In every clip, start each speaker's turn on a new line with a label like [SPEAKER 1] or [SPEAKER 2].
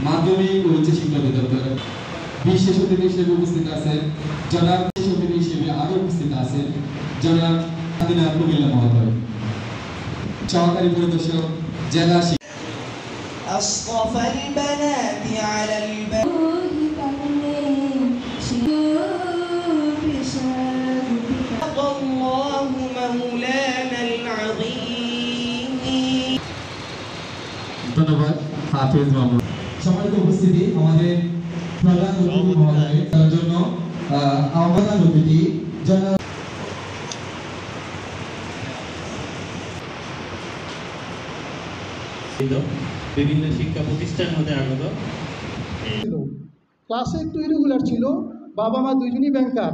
[SPEAKER 1] মাধ্যমিক ও উচ্চ শিক্ষা অধিদপ্তর বিশেষ অতিথি হিসেবে উপস্থিত আছেন জনাব বিশেষ অতিথি হিসেবে আরো উপস্থিত আছেন জনাব আদিনা কুমিল্লা মহোদয় সহকারী পরিদর্শক জেলা
[SPEAKER 2] أصطفى البنات على الله مولانا العظيم
[SPEAKER 1] ধন্যবাদ হাফেজ মামুন সম্মানিত উপস্থিতি আমাদের প্রধান অতিথি মহোদয়ের জন্য প্রধান অতিথি জনাব
[SPEAKER 3] বিভিন্ন শিক্ষা প্রতিষ্ঠান হতে আগত
[SPEAKER 4] ক্লাসে একটু ইরেগুলার ছিল বাবা মা দুইজনই ব্যাংকার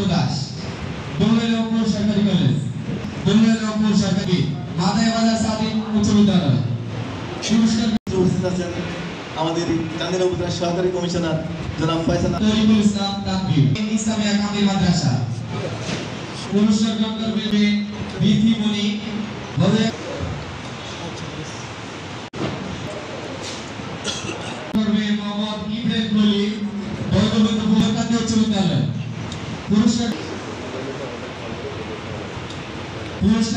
[SPEAKER 1] দাস দোলেলপুর সরকারি কলেজ দোলেলপুর সরকারি মাদায় বাজার সাদিক উচ্চ বিদ্যালয় পুরস্কার
[SPEAKER 5] উপস্থিত আছেন আমাদের চান্দিনা উপজেলার সহকারী কমিশনার জনাব ফয়সাল
[SPEAKER 1] তরিকুল ইসলাম তানভীর ইসলামিয়া কামিল মাদ্রাসা পুরস্কার গ্রহণ করবে বিথিমণি করবে মোহাম্মদ ইব্রাহিম খলিল বৈদ্যবন্ধু পুরস্কার উচ্চ বিদ্যালয় পুরস্কার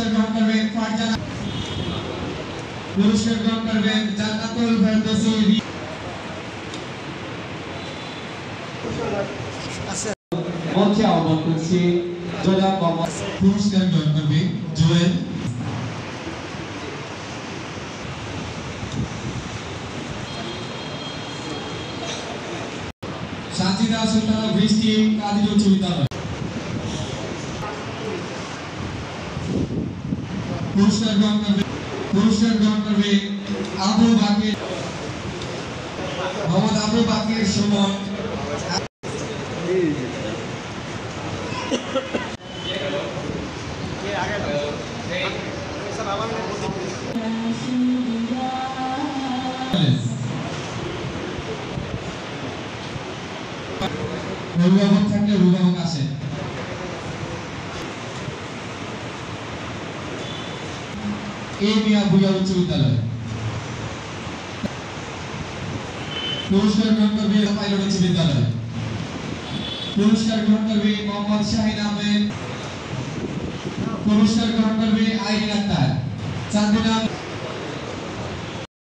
[SPEAKER 1] গ্রহণ করবেন ফারজানা পুরস্কার গ্রহণ করবেন জান্নাতুল ফেরদৌসী মঞ্চে আহ্বান করছি জনাব মোহাম্মদ পুরস্কার গ্রহণ করবে জুয়েল সাজিদা সুলতানা বৃষ্টি কাদির উচ্চ বিদ্যালয় পুরস্কার গ্রহণ করবে আবু বাকির মোহাম্মদ আবু বাকির সুমন অভিভাবক থাকলে অভিভাবক আসেন এ মিয়া ভুইয়া উচ্চ বিদ্যালয় পুরস্কার গ্রহণ করবে পাইলট উচ্চ বিদ্যালয় পুরস্কার গ্রহণ করবে মোহাম্মদ শাহিন আহমেদ পুরস্কার গ্রহণ করবে আইরিন আক্তার চান্দিনা